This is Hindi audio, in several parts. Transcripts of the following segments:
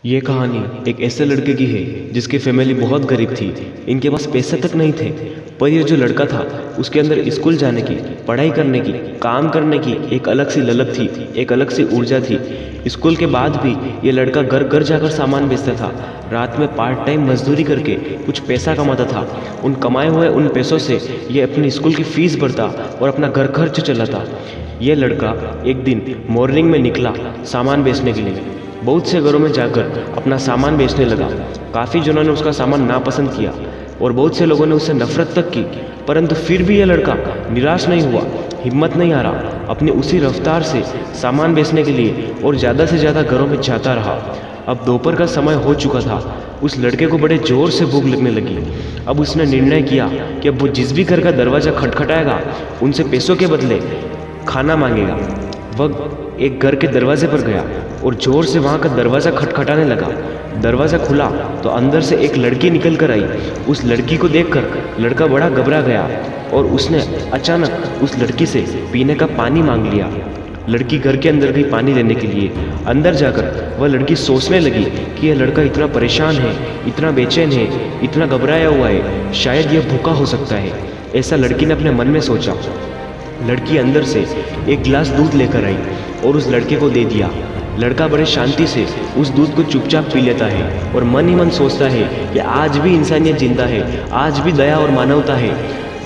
ये कहानी एक ऐसे लड़के की है जिसकी फैमिली बहुत गरीब थी। इनके पास पैसे तक नहीं थे। पर ये जो लड़का था उसके अंदर स्कूल जाने की, पढ़ाई करने की, काम करने की एक अलग सी ललक थी, एक अलग सी ऊर्जा थी। स्कूल के बाद भी ये लड़का घर घर जाकर सामान बेचता था। रात में पार्ट टाइम मजदूरी करके कुछ पैसा कमाता था। उन कमाए हुए उन पैसों से ये अपनी स्कूल की फीस भरता और अपना घर खर्च चलाता। ये लड़का एक दिन मॉर्निंग में निकला सामान बेचने के लिए। बहुत से घरों में जाकर अपना सामान बेचने लगा। काफ़ी जनों ने उसका सामान नापसंद किया और बहुत से लोगों ने उससे नफरत तक की। परंतु फिर भी यह लड़का निराश नहीं हुआ, हिम्मत नहीं हारा। अपनी उसी रफ्तार से सामान बेचने के लिए और ज़्यादा से ज़्यादा घरों में जाता रहा। अब दोपहर का समय हो चुका था। उस लड़के को बड़े जोर से भूख लगने लगी। अब उसने निर्णय किया कि अब वो जिस भी घर का दरवाज़ा खटखटाएगा उनसे पैसों के बदले खाना मांगेगा। वह एक घर के दरवाजे पर गया और जोर से वहाँ का दरवाज़ा खटखटाने लगा। दरवाज़ा खुला तो अंदर से एक लड़की निकल कर आई। उस लड़की को देखकर लड़का बड़ा घबरा गया और उसने अचानक उस लड़की से पीने का पानी मांग लिया। लड़की घर के अंदर गई पानी लेने के लिए। अंदर जाकर वह लड़की सोचने लगी कि यह लड़का इतना परेशान है, इतना बेचैन है, इतना घबराया हुआ है, शायद यह भूखा हो सकता है। ऐसा लड़की ने अपने मन में सोचा। लड़की अंदर से एक गिलास दूध लेकर आई और उस लड़के को दे दिया। लड़का बड़े शांति से उस दूध को चुपचाप पी लेता है और मन ही मन सोचता है कि आज भी इंसानियत जिंदा है, आज भी दया और मानवता है।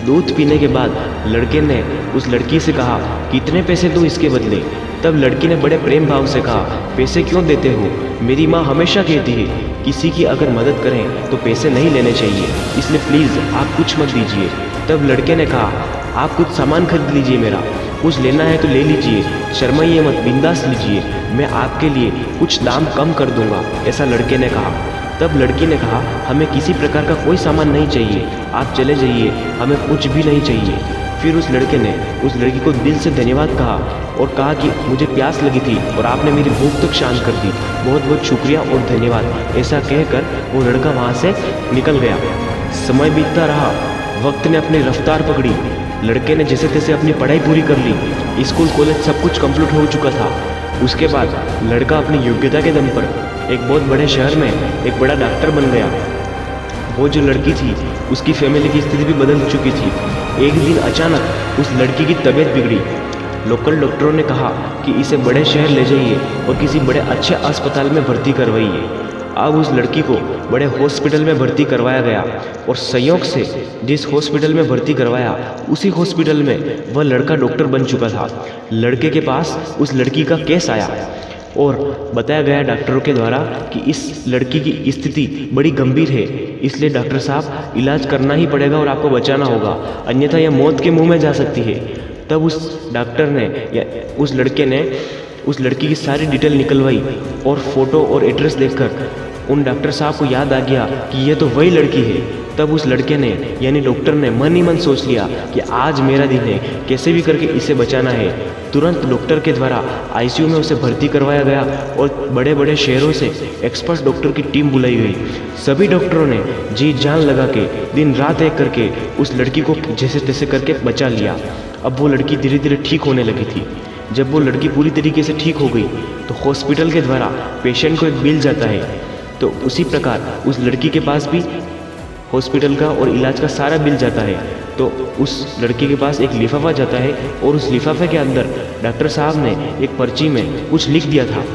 दूध पीने के बाद लड़के ने उस लड़की से कहा, कितने पैसे दूँ इसके बदले? तब लड़की ने बड़े प्रेम भाव से कहा, पैसे क्यों देते हो? मेरी माँ हमेशा कहती है किसी की अगर मदद करें तो पैसे नहीं लेने चाहिए, इसलिए प्लीज़ आप कुछ मत दीजिए। तब लड़के ने कहा, आप कुछ सामान खरीद लीजिए, मेरा कुछ लेना है तो ले लीजिए, शर्माइए मत, बिंदास लीजिए, मैं आपके लिए कुछ दाम कम कर दूंगा, ऐसा लड़के ने कहा। तब लड़की ने कहा, हमें किसी प्रकार का कोई सामान नहीं चाहिए, आप चले जाइए, हमें कुछ भी नहीं चाहिए। फिर उस लड़के ने उस लड़की को दिल से धन्यवाद कहा और कहा कि मुझे प्यास लगी थी और आपने मेरी भूख तक शांत कर दी, बहुत बहुत शुक्रिया और धन्यवाद। ऐसा कहकर वो लड़का वहाँ से निकल गया। समय बीतता रहा, वक्त ने अपनी रफ्तार पकड़ी। लड़के ने जैसे तैसे अपनी पढ़ाई पूरी कर ली। स्कूल कॉलेज सब कुछ कंप्लीट हो चुका था। उसके बाद लड़का अपनी योग्यता के दम पर एक बहुत बड़े शहर में एक बड़ा डॉक्टर बन गया। वो जो लड़की थी उसकी फैमिली की स्थिति भी बदल चुकी थी। एक दिन अचानक उस लड़की की तबीयत बिगड़ी। लोकल डॉक्टरों ने कहा कि इसे बड़े शहर ले जाइए और किसी बड़े अच्छे अस्पताल में भर्ती करवाइए। अब उस लड़की को बड़े हॉस्पिटल में भर्ती करवाया गया और संयोग से जिस हॉस्पिटल में भर्ती करवाया उसी हॉस्पिटल में वह लड़का डॉक्टर बन चुका था। लड़के के पास उस लड़की का केस आया और बताया गया डॉक्टरों के द्वारा कि इस लड़की की स्थिति बड़ी गंभीर है, इसलिए डॉक्टर साहब इलाज करना ही पड़ेगा और आपको बचाना होगा, अन्यथा यह मौत के मुंह में जा सकती है। तब उस डॉक्टर ने या उस लड़के ने उस लड़की की सारी डिटेल निकलवाई और फोटो और एड्रेस देखकर उन डॉक्टर साहब को याद आ गया कि ये तो वही लड़की है। तब उस लड़के ने यानी डॉक्टर ने मन ही मन सोच लिया कि आज मेरा दिन है, कैसे भी करके इसे बचाना है। तुरंत डॉक्टर के द्वारा आईसीयू में उसे भर्ती करवाया गया और बड़े बड़े शहरों से एक्सपर्ट डॉक्टर की टीम बुलाई गई। सभी डॉक्टरों ने जी जान लगा के दिन रात एक करके उस लड़की को जैसे तैसे करके बचा लिया। अब वो लड़की धीरे धीरे ठीक होने लगी थी। जब वो लड़की पूरी तरीके से ठीक हो गई तो हॉस्पिटल के द्वारा पेशेंट को एक बिल जाता है। तो उसी प्रकार उस लड़की के पास भी हॉस्पिटल का और इलाज का सारा बिल जाता है। तो उस लड़की के पास एक लिफाफा जाता है और उस लिफाफे के अंदर डॉक्टर साहब ने एक पर्ची में कुछ लिख दिया था।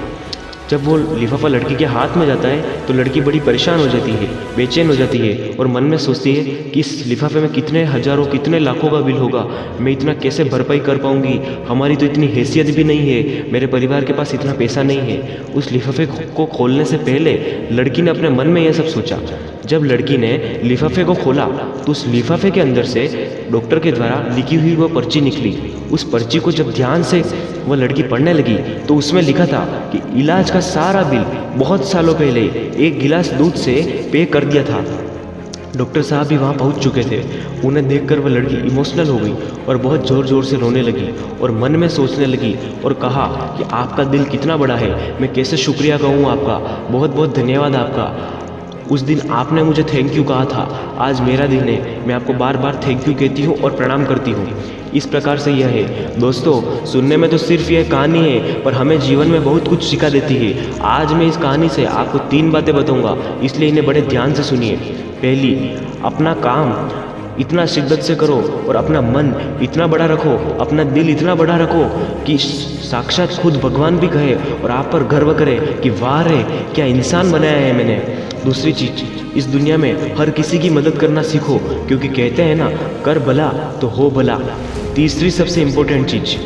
जब वो लिफाफा लड़की के हाथ में जाता है तो लड़की बड़ी परेशान हो जाती है, बेचैन हो जाती है और मन में सोचती है कि इस लिफाफे में कितने हजारों कितने लाखों का बिल होगा, मैं इतना कैसे भरपाई कर पाऊंगी, हमारी तो इतनी हैसियत भी नहीं है, मेरे परिवार के पास इतना पैसा नहीं है। उस लिफाफे को खोलने से पहले लड़की ने अपने मन में यह सब सोचा। जब लड़की ने लिफाफे को खोला तो उस लिफाफे के अंदर से डॉक्टर के द्वारा लिखी हुई वह पर्ची निकली। उस पर्ची को जब ध्यान से वह लड़की पढ़ने लगी तो उसमें लिखा था कि इलाज का सारा बिल बहुत सालों पहले एक गिलास दूध से पे कर दिया था। डॉक्टर साहब भी वहाँ पहुँच चुके थे। उन्हें देखकर वह लड़की इमोशनल हो गई और बहुत ज़ोर ज़ोर से रोने लगी और मन में सोचने लगी और कहा कि आपका दिल कितना बड़ा है, मैं कैसे शुक्रिया कहूँ आपका, बहुत बहुत धन्यवाद आपका। उस दिन आपने मुझे थैंक यू कहा था, आज मेरा दिन है, मैं आपको बार बार थैंक यू कहती हूँ और प्रणाम करती हूँ। इस प्रकार से यह है। दोस्तों, सुनने में तो सिर्फ यह कहानी है, पर हमें जीवन में बहुत कुछ सिखा देती है। आज मैं इस कहानी से आपको 3 बातें बताऊंगा, इसलिए इन्हें बड़े ध्यान से सुनिए। पहली, अपना काम इतना शिद्दत से करो और अपना मन इतना बड़ा रखो, अपना दिल इतना बड़ा रखो कि साक्षात खुद भगवान भी कहे और आप पर गर्व करे कि वाह रे, क्या इंसान बनाया है मैंने। दूसरी चीज, इस दुनिया में हर किसी की मदद करना सीखो, क्योंकि कहते हैं ना, कर भला तो हो भला। तीसरी सबसे इम्पोर्टेंट चीज,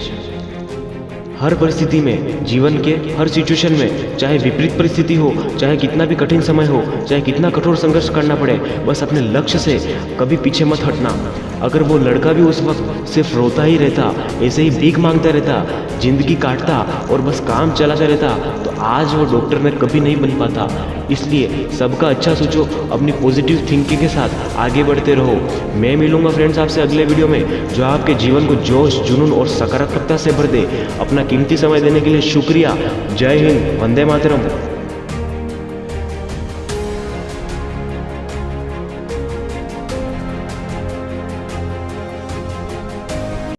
हर परिस्थिति में, जीवन के हर सिचुएशन में, चाहे विपरीत परिस्थिति हो, चाहे कितना भी कठिन समय हो, चाहे कितना कठोर संघर्ष करना पड़े, बस अपने लक्ष्य से कभी पीछे मत हटना। अगर वो लड़का भी उस वक्त सिर्फ रोता ही रहता, ऐसे ही भीख मांगता रहता, जिंदगी काटता और बस काम चलाता रहता, तो आज वो डॉक्टर में कभी नहीं बन पाता। इसलिए सबका अच्छा सोचो, अपनी पॉजिटिव थिंकिंग के साथ आगे बढ़ते रहो। मैं मिलूंगा फ्रेंड्स आपसे अगले वीडियो में, जो आपके जीवन को जोश, जुनून और सकारात्मकता से भर दे। अपना कीमती समय देने के लिए शुक्रिया। जय हिंद, वंदे मातरम।